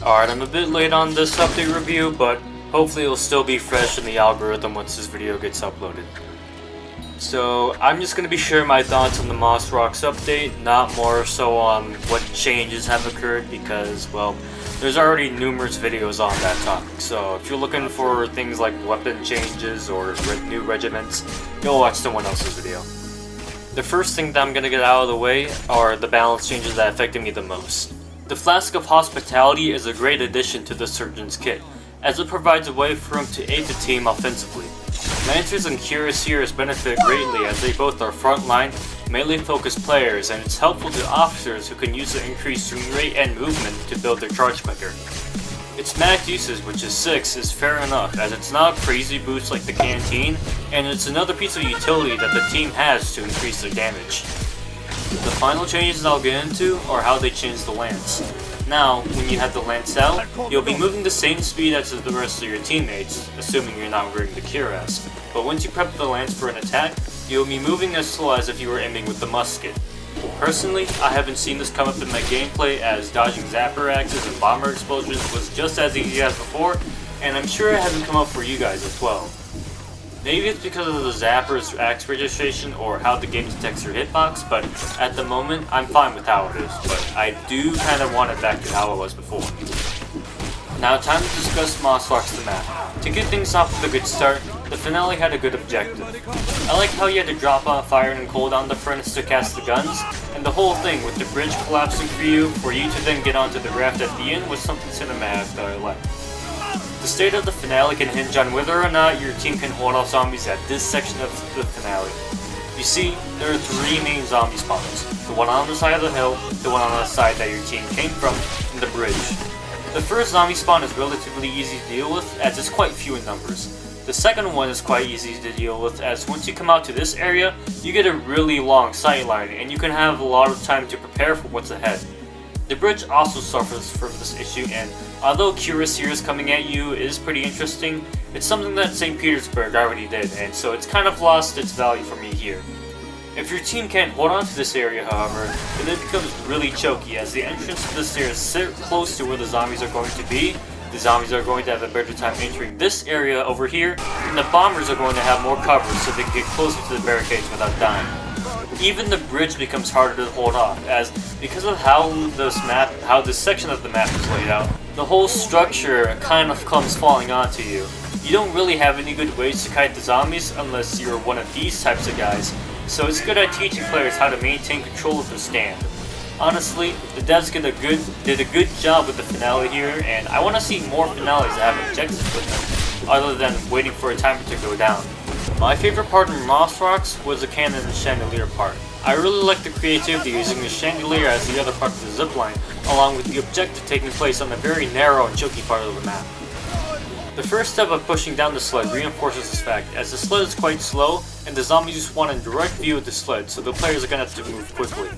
Alright, I'm a bit late on this update review, but hopefully it'll still be fresh in the algorithm once this video gets uploaded. So, I'm just going to be sharing my thoughts on the Moss Rocks update, not more so on what changes have occurred because, well, there's already numerous videos on that topic. So, if you're looking for things like weapon changes or new regiments, you'll watch someone else's video. The first thing that I'm going to get out of the way are the balance changes that affected me the most. The Flask of Hospitality is a great addition to the Surgeon's kit, as it provides a way for him to aid the team offensively. Lancers and Cuirassiers benefit greatly as they both are frontline, melee-focused players, and it's helpful to officers who can use the increased swing rate and movement to build their charge quicker. Its max usage, which is 6, is fair enough, as it's not a crazy boost like the Canteen, and it's another piece of utility that the team has to increase their damage. The final changes I'll get into are how they changed the lance. Now, when you have the lance out, you'll be moving the same speed as the rest of your teammates, assuming you're not wearing the cuirass. But once you prep the lance for an attack, you'll be moving as slow as if you were aiming with the musket. Personally, I haven't seen this come up in my gameplay, as dodging zapper axes and bomber explosions was just as easy as before, and I'm sure it hasn't come up for you guys as well. Maybe it's because of the zapper's axe registration or how the game detects your hitbox, but at the moment, I'm fine with how it is, but I do kind of want it back to how it was before. Now time to discuss Moss Rocks the map. To get things off with a good start, the finale had a good objective. I like how you had to drop on fire and cold on the furnace to cast the guns, and the whole thing with the bridge collapsing for you to then get onto the raft at the end was something cinematic that I liked. The state of the finale can hinge on whether or not your team can hold off zombies at this section of the finale. You see, there are 3 main zombie spawns. The one on the side of the hill, the one on the side that your team came from, and the bridge. The first zombie spawn is relatively easy to deal with, as it's quite few in numbers. The second one is quite easy to deal with, as once you come out to this area, you get a really long sight line, and you can have a lot of time to prepare for what's ahead. The bridge also suffers from this issue, and although Cuirassiers coming at you is pretty interesting, it's something that St. Petersburg already did, and so it's kind of lost its value for me here. If your team can't hold on to this area, however, then it becomes really choky, as the entrance to the stairs sit close to where the zombies are going to be. The zombies are going to have a better time entering this area over here, and the bombers are going to have more cover so they can get closer to the barricades without dying. Even the bridge becomes harder to hold off, as because of how this section of the map is laid out, the whole structure kind of comes falling onto you. You don't really have any good ways to kite the zombies unless you're one of these types of guys, so it's good at teaching players how to maintain control of their stand. Honestly, the devs did a good job with the finale here, and I want to see more finales that have objectives with them, other than waiting for a timer to go down. My favorite part in Moss Rocks was the cannon and chandelier part. I really liked the creativity using the chandelier as the other part of the zipline, along with the objective taking place on a very narrow and choky part of the map. The first step of pushing down the sled reinforces this fact, as the sled is quite slow, and the zombies just want a direct view of the sled, so the players are going to have to move quickly.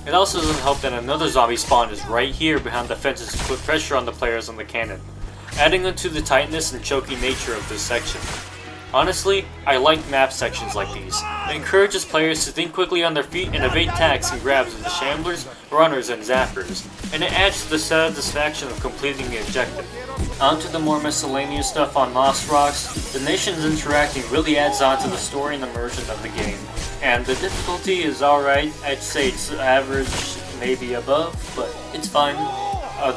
It also doesn't help that another zombie spawn is right here behind the fences to put pressure on the players on the cannon, adding onto the tightness and choky nature of this section. Honestly, I like map sections like these. It encourages players to think quickly on their feet and evade attacks and grabs of the shamblers, runners, and zappers, and it adds to the satisfaction of completing the objective. On to the more miscellaneous stuff on Moss Rocks, the nations interacting really adds on to the story and immersion of the game, and the difficulty is alright. I'd say it's average, maybe above, but it's fine.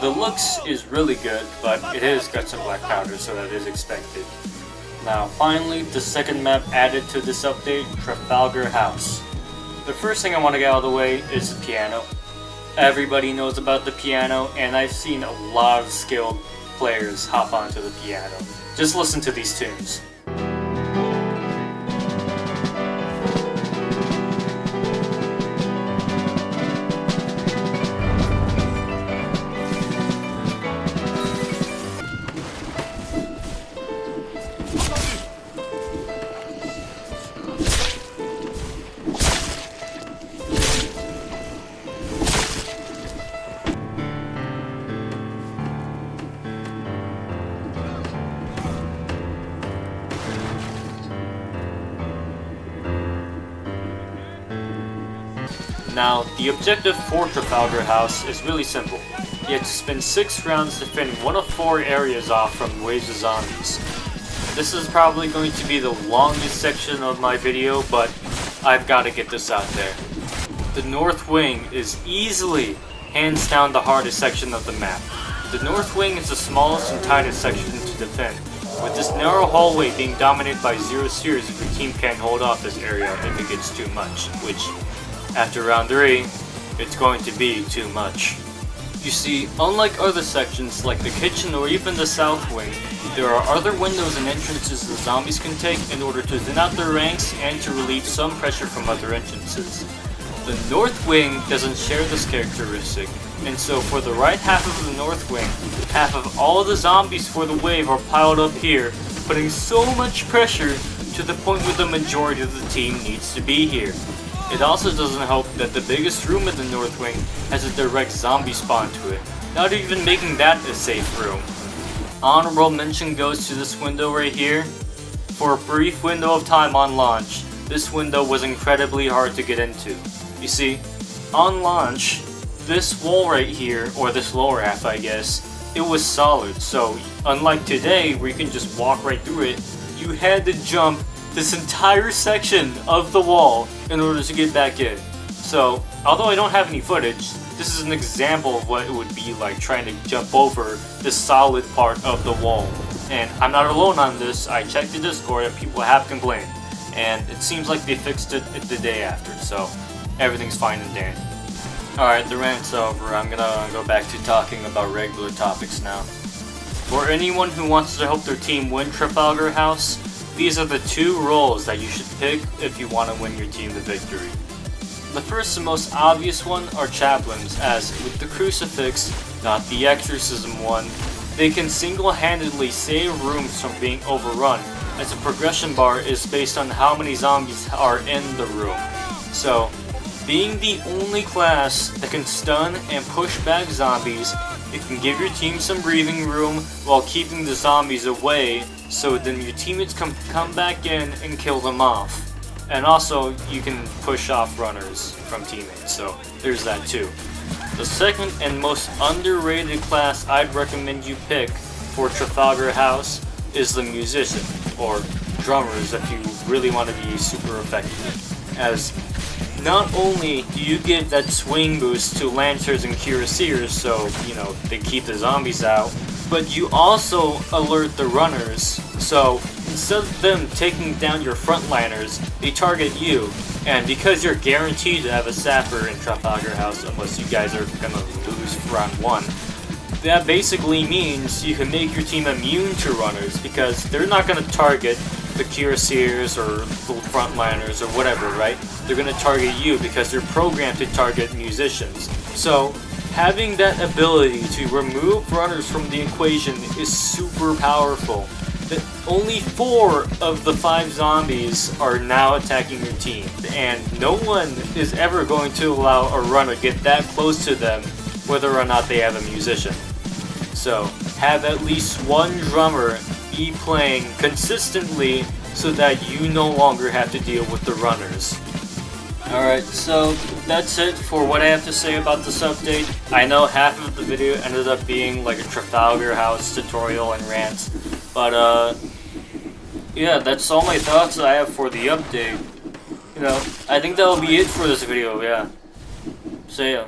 The looks is really good, but it has got some black powder, so that is expected. Now finally, the second map added to this update, Trafalgar House. The first thing I want to get out of the way is the piano. Everybody knows about the piano, and I've seen a lot of skilled players hop onto the piano. Just listen to these tunes. Now, the objective for Trafalgar House is really simple. you have to spend 6 rounds to finish one of 4 areas off from waves of zombies. This is probably going to be the longest section of my video, but I've got to get this out there. The North Wing is easily, hands down, the hardest section of the map. The North Wing is the smallest and tightest section to defend, with this narrow hallway being dominated by 0 spheres if your team can't hold off this area if it gets too much, which, after round 3, it's going to be too much. You see, unlike other sections like the kitchen or even the South Wing, there are other windows and entrances the zombies can take in order to thin out their ranks and to relieve some pressure from other entrances. The North Wing doesn't share this characteristic, and so for the right half of the North Wing, half of all the zombies for the wave are piled up here, putting so much pressure to the point where the majority of the team needs to be here. It also doesn't help that the biggest room in the North Wing has a direct zombie spawn to it, not even making that a safe room. Honorable mention goes to this window right here. For a brief window of time on launch, this window was incredibly hard to get into. You see, on launch, this wall right here, or this lower half I guess, it was solid, so unlike today where you can just walk right through it, you had to jump this entire section of the wall in order to get back in. So, although I don't have any footage, this is an example of what it would be like trying to jump over the solid part of the wall. And I'm not alone on this. I checked the Discord and people have complained. And it seems like they fixed it the day after, so everything's fine and dandy. Alright, the rant's over. I'm gonna go back to talking about regular topics now. For anyone who wants to help their team win Trafalgar House, these are the 2 roles that you should pick if you want to win your team the victory. The first and most obvious one are chaplains, as with the crucifix, not the exorcism one, they can single-handedly save rooms from being overrun, as the progression bar is based on how many zombies are in the room. So, being the only class that can stun and push back zombies, it can give your team some breathing room while keeping the zombies away, so then your teammates can come back in and kill them off. And also, you can push off runners from teammates, so there's that too. The second and most underrated class I'd recommend you pick for Trafalgar House is the musician, or drummers if you really want to be super effective. As not only do you give that swing boost to lancers and cuirassiers so, you know, they keep the zombies out, but you also alert the runners, so instead of them taking down your frontliners, they target you, and because you're guaranteed to have a sapper in Trafalgar House unless you guys are gonna lose round 1, that basically means you can make your team immune to runners because they're not gonna target the cuirassiers or the frontliners or whatever, right? They're gonna target you because they're programmed to target musicians. So, having that ability to remove runners from the equation is super powerful. That only 4 of the 5 zombies are now attacking your team, and no one is ever going to allow a runner to get that close to them whether or not they have a musician. So, have at least one drummer be playing consistently so that you no longer have to deal with the runners. Alright, so that's it for what I have to say about this update. I know half of the video ended up being like a Trafalgar House tutorial and rant, but yeah, that's all my thoughts I have for the update. You know, I think that'll be it for this video, yeah. So yeah.